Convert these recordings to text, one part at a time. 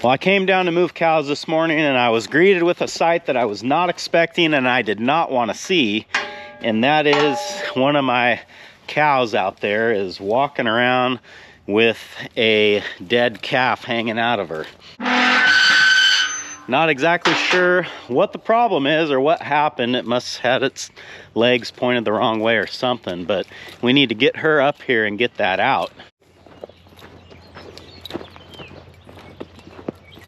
Well, I came down to move cows this morning and I was greeted with a sight that I was not expecting and I did not want to see. And that is one of my cows out there is walking around with a dead calf hanging out of her. Not exactly sure what the problem is or what happened. It must have had its legs pointed the wrong way or something, but we need to get her up here and get that out.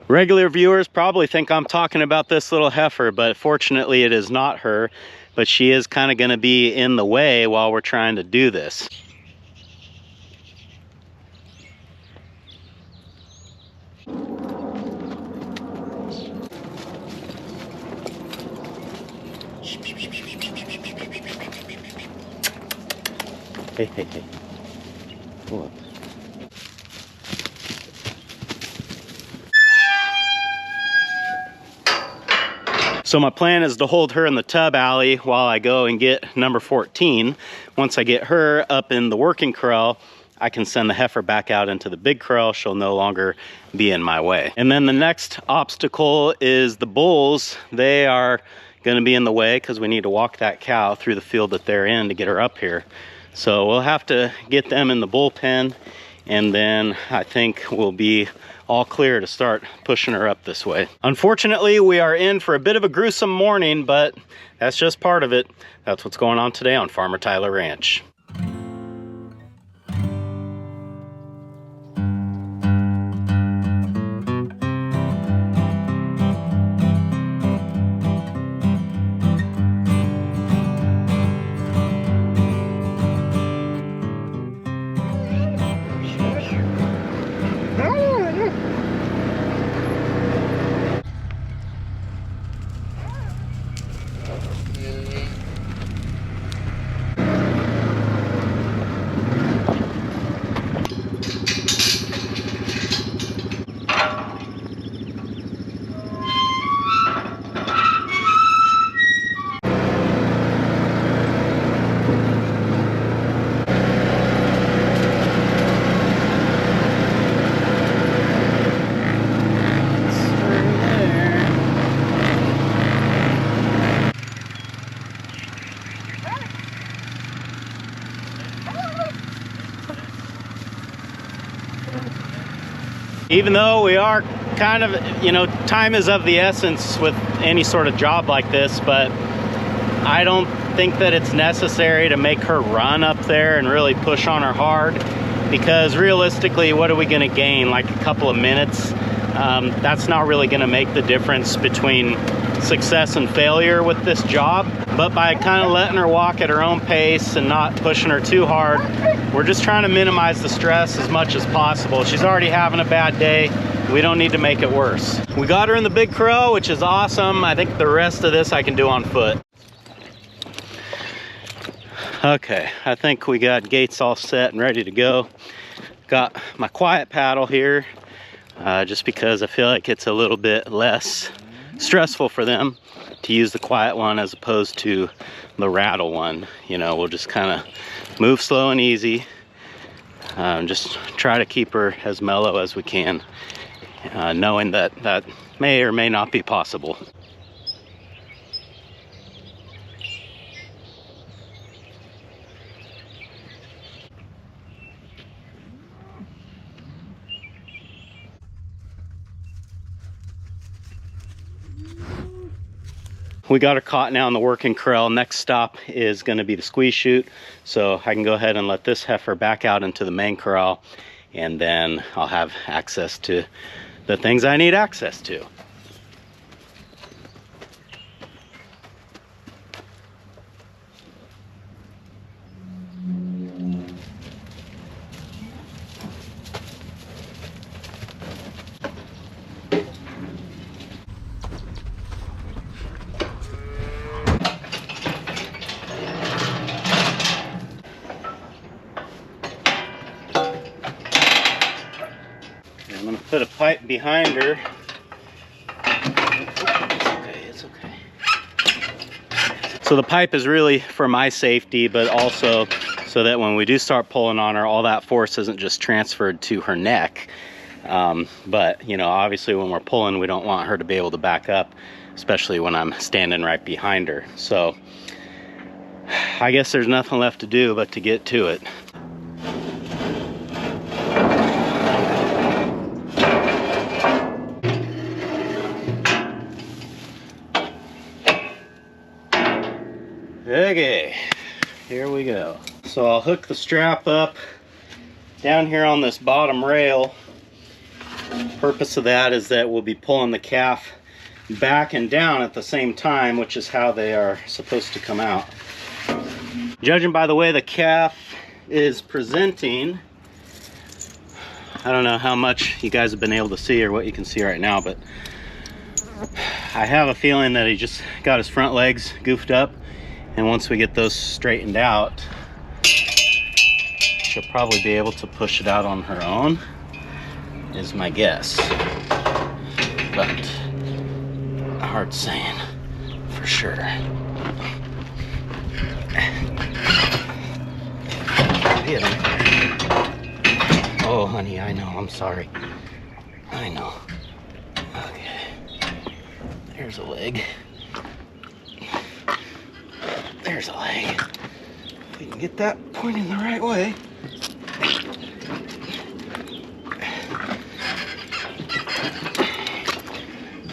Regular viewers probably think I'm talking about this little heifer, but fortunately it is not her, but she is kind of going to be in the way while we're trying to do this. Hey. Pull up. So my plan is to hold her in the tub alley while I go and get number 14. Once I get her up in the working corral, I can send the heifer back out into the big corral. She'll no longer be in my way. And then the next obstacle is the bulls. They are going to be in the way because we need to walk that cow through the field that they're in to get her up here. So we'll have to get them in the bullpen, and then I think we'll be all clear to start pushing her up this way. Unfortunately, we are in for a bit of a gruesome morning, but that's just part of it. That's what's going on today on Farmer Tyler Ranch. Even though we are kind of, time is of the essence with any sort of job like this, but I don't think that it's necessary to make her run up there and really push on her hard, because realistically, what are we going to gain? Like a couple of minutes? That's not really going to make the difference between success and failure with this job. But by kind of letting her walk at her own pace and not pushing her too hard, we're just trying to minimize the stress as much as possible. She's already having a bad day. We don't need to make it worse. We got her in the big corral, which is awesome. I think the rest of this I can do on foot. Okay, I think we got gates all set and ready to go. Got my quiet paddle here, just because I feel like it's a little bit less stressful for them to use the quiet one as opposed to the rattle one. We'll just kind of move slow and easy. Just try to keep her as mellow as we can, knowing that that may or may not be possible. We got her caught now in the working corral. Next stop is going to be the squeeze chute, so I can go ahead and let this heifer back out into the main corral, and then I'll have access to the things I need access to. I'm going to put a pipe behind her. It's okay. So the pipe is really for my safety, but also so that when we do start pulling on her, all that force isn't just transferred to her neck. But, you know, obviously when we're pulling, we don't want her to be able to back up, especially when I'm standing right behind her. So I guess there's nothing left to do but to get to it. Okay, here we go. So I'll hook the strap up down here on this bottom rail. Purpose of that is that we'll be pulling the calf back and down at the same time, which is how they are supposed to come out. Judging by the way the calf is presenting, I don't know how much you guys have been able to see or what you can see right now, but I have a feeling that he just got his front legs goofed up, and once we get those straightened out, she'll probably be able to push it out on her own, is my guess. But hard saying for sure. Hit him. Oh, honey, I know. I'm sorry. I know. Okay. There's a leg. There's a leg. If you can get that pointing the right way.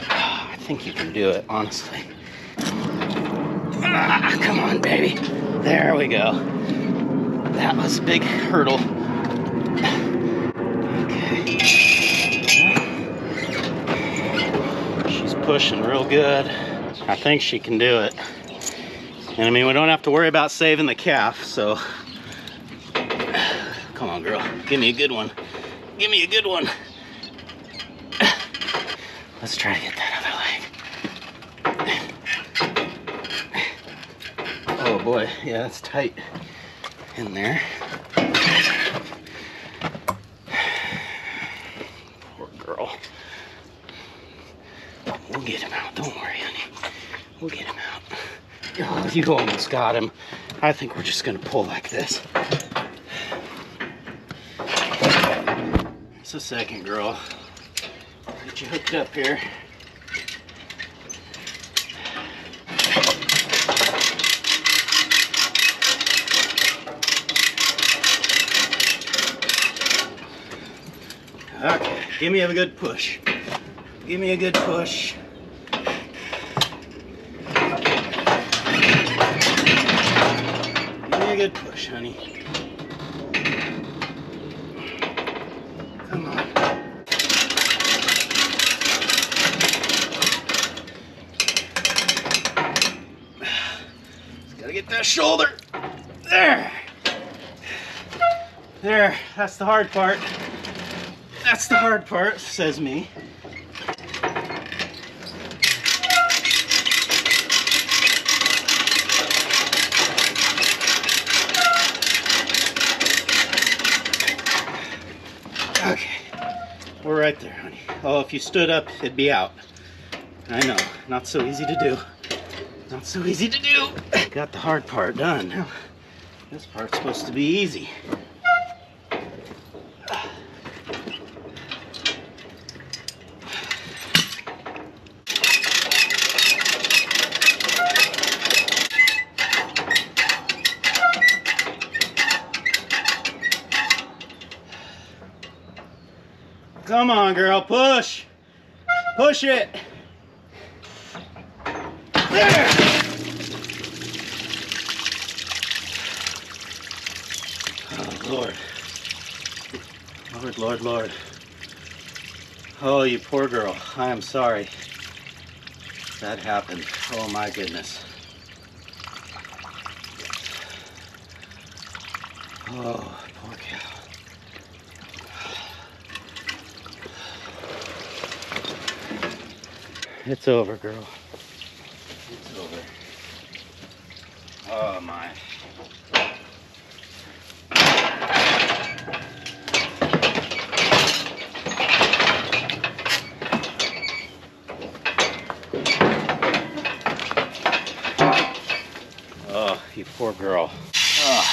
I think you can do it, honestly. Ah, come on, baby. There we go. That was a big hurdle. Okay. She's pushing real good. I think she can do it. And I mean, we don't have to worry about saving the calf, so. Come on, girl. Give me a good one. Give me a good one. Let's try to get that other leg. Oh boy, yeah, it's tight in there. Poor girl. We'll get him out. Don't worry, honey. We'll get him out. Oh, you almost got him. I think we're just gonna pull like this. Just a second, girl. Get you hooked up here. Okay, give me a good push. Give me a good push. Give me a good push, honey. Come on. Just gotta get that shoulder. There. There, that's the hard part. That's the hard part, says me. Okay, we're right there, honey. Oh, if you stood up, it'd be out. I know, not so easy to do. Not so easy to do. Got the hard part done. Now, this part's supposed to be easy. Come on, girl, push. Push it. There. Oh, Lord. Lord, Lord, Lord. Oh, you poor girl. I am sorry that happened. Oh, my goodness. Oh, poor cow. It's over, girl. It's over. Oh my. Oh, you poor girl. Oh.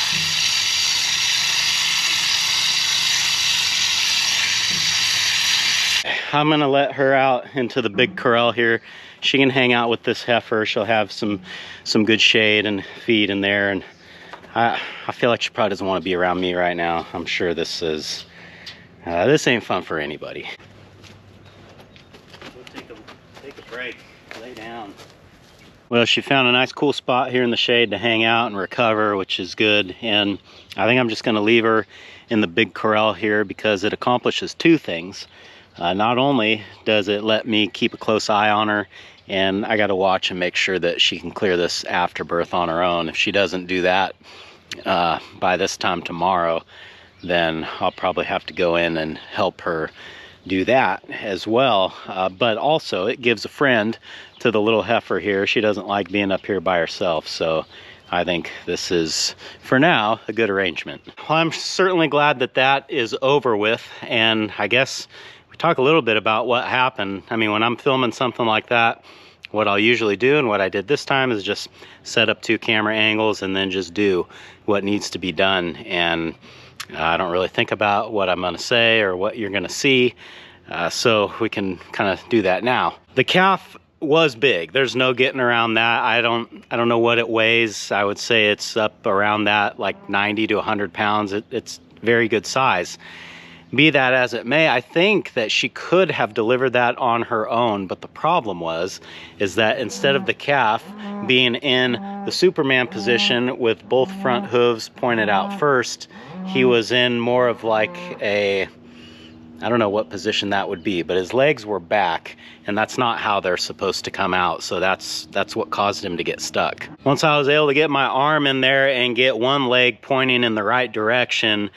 I'm gonna let her out into the big corral here. She can hang out with this heifer. She'll have some good shade and feed in there, and I feel like she probably doesn't want to be around me right now. I'm sure this ain't fun for anybody. We'll take a break, lay down. Well, she found a nice cool spot here in the shade to hang out and recover, which is good. And I think I'm just gonna leave her in the big corral here because it accomplishes two things. Not only does it let me keep a close eye on her, and I got to watch and make sure that she can clear this afterbirth on her own. If she doesn't do that by this time tomorrow, then I'll probably have to go in and help her do that as well. But also it gives a friend to the little heifer here. She doesn't like being up here by herself, so I think this is, for now, a good arrangement. Well, I'm certainly glad that that is over with, and I guess we talk a little bit about what happened. I mean, when I'm filming something like that, what I'll usually do, and what I did this time, is just set up 2 camera angles and then just do what needs to be done. And I don't really think about what I'm gonna say or what you're gonna see, so we can kind of do that now. The calf was big. There's no getting around that. I don't know what it weighs. I would say it's up around that, like 90 to 100 pounds. It's very good size. Be that as it may, I think that she could have delivered that on her own, but the problem is that instead of the calf being in the Superman position with both front hooves pointed out first, he was in more of like a, I don't know what position that would be, but his legs were back, and that's not how they're supposed to come out, so that's what caused him to get stuck. Once I was able to get my arm in there and get one leg pointing in the right direction,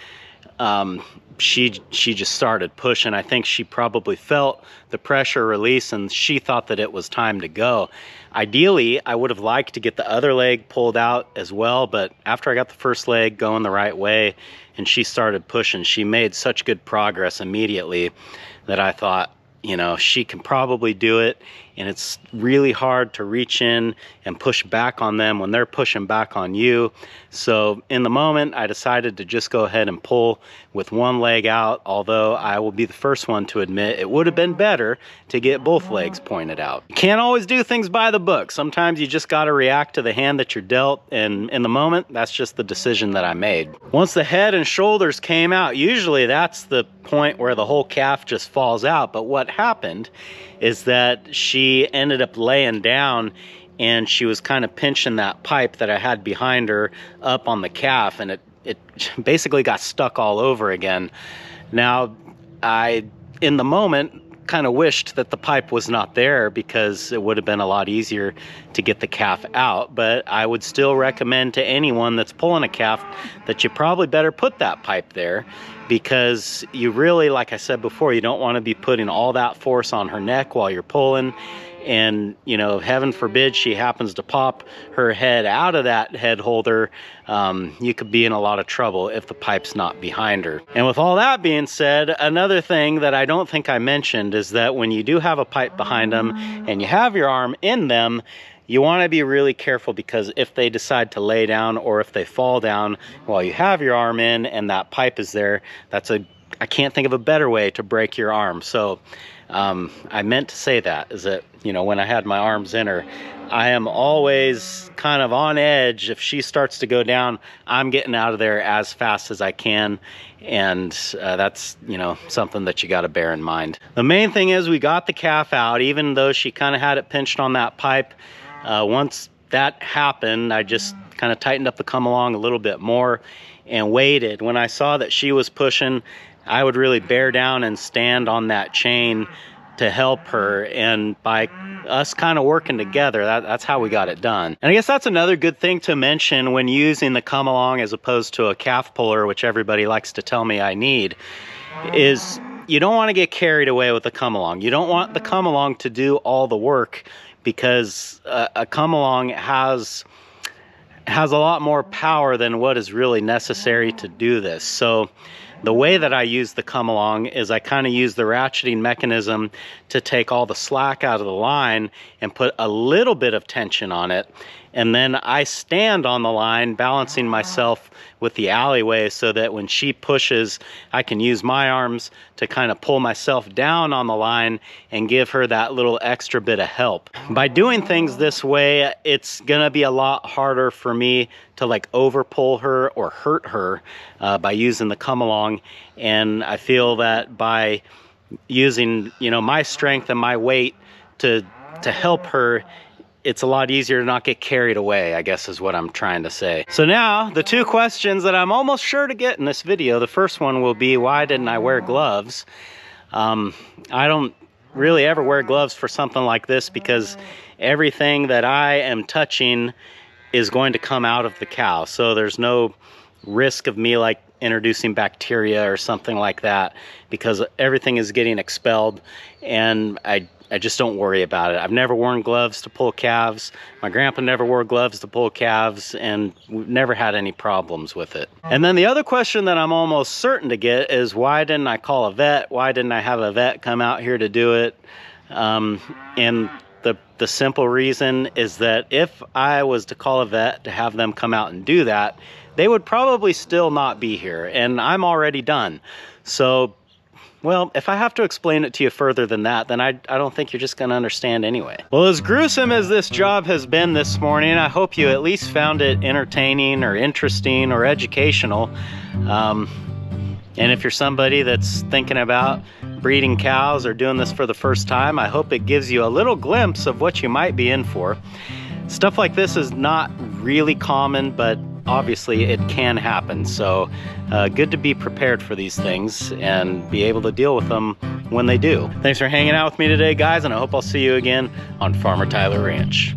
she just started pushing. I think she probably felt the pressure release and she thought that it was time to go. Ideally, I would have liked to get the other leg pulled out as well, but after I got the first leg going the right way and she started pushing, she made such good progress immediately that I thought, you know, she can probably do it. And it's really hard to reach in and push back on them when they're pushing back on you. So in the moment, I decided to just go ahead and pull with one leg out, although I will be the first one to admit it would have been better to get both legs pointed out. You can't always do things by the book. Sometimes you just got to react to the hand that you're dealt, and in the moment, that's just the decision that I made. Once the head and shoulders came out, usually that's the point where the whole calf just falls out, but what happened is that she ended up laying down and she was kind of pinching that pipe that I had behind her up on the calf, and it basically got stuck all over again. Now, I, in the moment, kind of wished that the pipe was not there because it would have been a lot easier to get the calf out, but I would still recommend to anyone that's pulling a calf that you probably better put that pipe there, because you really, like I said before, you don't want to be putting all that force on her neck while you're pulling. And, you know, heaven forbid she happens to pop her head out of that head holder, you could be in a lot of trouble if the pipe's not behind her. And with all that being said, another thing that I don't think I mentioned is that when you do have a pipe behind them and you have your arm in them, you want to be really careful, because if they decide to lay down or if they fall down while you have your arm in and that pipe is there, I can't think of a better way to break your arm. So I meant to say that, is that, you know, when I had my arms in her, I am always kind of on edge. If she starts to go down, I'm getting out of there as fast as I can. And that's, you know, something that you got to bear in mind. The main thing is we got the calf out, even though she kind of had it pinched on that pipe. Once that happened, I just kind of tightened up the come along a little bit more and waited. When I saw that she was pushing, I would really bear down and stand on that chain to help her, and by us kind of working together, that's how we got it done. And I guess that's another good thing to mention when using the come along as opposed to a calf puller, which everybody likes to tell me I need, is you don't want to get carried away with the come along. You don't want the come along to do all the work, because a come along has a lot more power than what is really necessary to do this. So the way that I use the come along is I kind of use the ratcheting mechanism to take all the slack out of the line and put a little bit of tension on it. and then I stand on the line balancing myself with the alleyway so that when she pushes, I can use my arms to kind of pull myself down on the line and give her that little extra bit of help. By doing things this way, it's gonna be a lot harder for me to like over pull her or hurt her by using the come along. And I feel that by using, you know, my strength and my weight to help her, it's a lot easier to not get carried away, I guess is what I'm trying to say. So now, the two questions that I'm almost sure to get in this video, the first one will be, why didn't I wear gloves? I don't really ever wear gloves for something like this because everything that I am touching is going to come out of the cow. So there's no risk of me like introducing bacteria or something like that because everything is getting expelled, and I just don't worry about it. I've never worn gloves to pull calves. My grandpa never wore gloves to pull calves, and we've never had any problems with it. And then the other question that I'm almost certain to get is, why didn't I call a vet? Why didn't I have a vet come out here to do it? And the simple reason is that if I was to call a vet to have them come out and do that, they would probably still not be here, and I'm already done. So, well, if I have to explain it to you further than that, then I don't think you're just gonna understand anyway. Well, as gruesome as this job has been this morning, I hope you at least found it entertaining or interesting or educational. And if you're somebody that's thinking about breeding cows or doing this for the first time, I hope it gives you a little glimpse of what you might be in for. Stuff like this is not really common, but obviously it can happen. So good to be prepared for these things and be able to deal with them when they do. Thanks for hanging out with me today, guys, and I hope I'll see you again on Farmer Tyler Ranch.